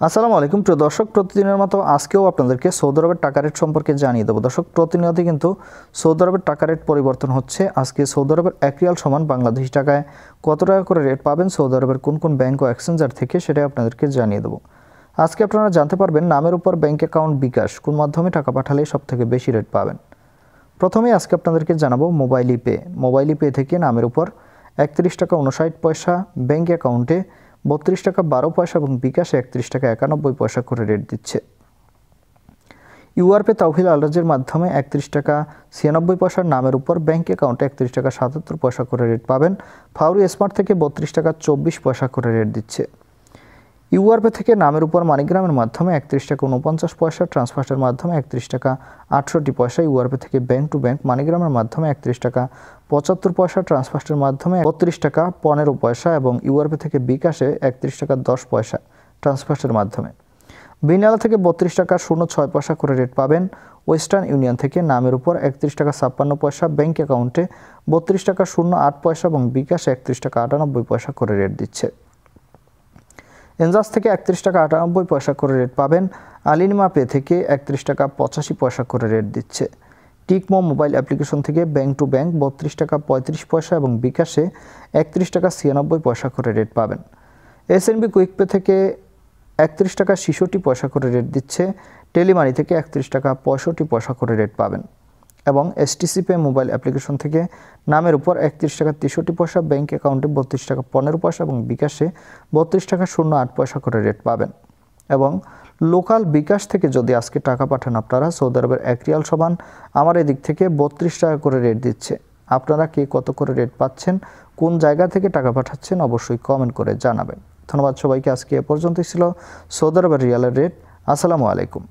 আসসালামু আলাইকুম প্রিয় দর্শক, প্রতিদিনের মতো আজকেও আপনাদেরকে সৌদি আরবের টাকা রেট সম্পর্কে জানিয়ে দেবো। দর্শক, প্রতিনিয়তই কিন্তু সৌদি আরবের টাকা রেট পরিবর্তন হচ্ছে। আজকে সৌদি আরবের 1 রিয়াল সমান বাংলাদেশি টাকায় কত টাকা করে রেট পাবেন সৌদি আরবের কোন কোন ব্যাংক ও এক্সচেঞ্জার থেকে, সেটাই আপনাদেরকে জানিয়ে দেবো। আজকে আপনারা জানতে পারবেন নামের উপর ব্যাংক অ্যাকাউন্ট বিকাশ কোন মাধ্যমে টাকা পাঠালে সবথেকে বেশি রেট পাবেন। প্রথমেই আজকে আপনাদেরকে জানাবো মোবাইল পে। মোবাইল পে থেকে নামের উপর 31 টাকা 59 পয়সা, ব্যাংক অ্যাকাউন্টে 32 টাকা 12 পয়সা এবং বিকাশে 31 টাকা 91 পয়সা করে রেট দিচ্ছে। ইউআরপে তাওহিল আলরাজের মাধ্যমে 31 টাকা 96 পয়সার নামের উপর ব্যাংক অ্যাকাউন্টে 31 টাকা 77 পয়সা করে রেট পাবেন। ফাউরি স্মার্ট থেকে 32 টাকা 24 পয়সা করে রেট দিচ্ছে। ইউআরপে থেকে নামের উপর মানিগ্রামের মাধ্যমে 31 টাকা 49 পয়সা, ট্রান্সফার্সের মাধ্যমে 31 টাকা 68 পয়সা। ইউআরপে থেকে ব্যাংক টু ব্যাংক মানিগ্রামের মাধ্যমে 31 টাকা 75 পয়সা, ট্রান্সফার্সের মাধ্যমে 32 টাকা 15 পয়সা এবং ইউআরপে থেকে বিকাশে 31 টাকা 10 পয়সা ট্রান্সফার্সের মাধ্যমে। বিনালা থেকে 32 টাকা 06 পয়সা করে রেট পাবেন। ওয়েস্টার্ন ইউনিয়ন থেকে নামের উপর 31 টাকা 56 পয়সা, ব্যাংক অ্যাকাউন্টে 32 টাকা 08 পয়সা এবং বিকাশে 31 টাকা 98 পয়সা করে রেট দিচ্ছে। এনজাস থেকে 31 টাকা 98 পয়সা করে রেট পাবেন। আলিনিমা পে থেকে 31 টাকা 85 পয়সা করে রেট দিচ্ছে। টিকমো মোবাইল অ্যাপ্লিকেশন থেকে ব্যাংক টু ব্যাংক 32 টাকা 35 পয়সা এবং বিকাশে 31 টাকা 96 পয়সা করে রেট পাবেন। এসএনবি কুইক পে থেকে 31 টাকা 66 পয়সা করে রেট দিচ্ছে। টেলিমানি থেকে 31 টাকা 65 পয়সা করে রেট পাবেন এবং এসটিসি পে মোবাইল অ্যাপ্লিকেশন থেকে নামের উপর 31 টাকা 63 পয়সা, ব্যাংক অ্যাকাউন্টে 32 টাকা 15 পয়সা এবং বিকাশে 32 টাকা 08 পয়সা করে রেট পাবেন। এবং লোকাল বিকাশ থেকে যদি আজকে টাকা পাঠান আপনারা, সৌদি আরবের 1 রিয়াল সমান আমার এদিক থেকে 32 টাকা করে রেট দিচ্ছে। আপনারা কে কত করে রেট পাচ্ছেন, কোন জায়গা থেকে টাকা পাঠাচ্ছেন, অবশ্যই কমেন্ট করে জানাবেন। ধন্যবাদ সবাইকে। আজকে এ পর্যন্তই ছিল সৌদি আরবের রিয়ালের রেট। আসসালামু আলাইকুম।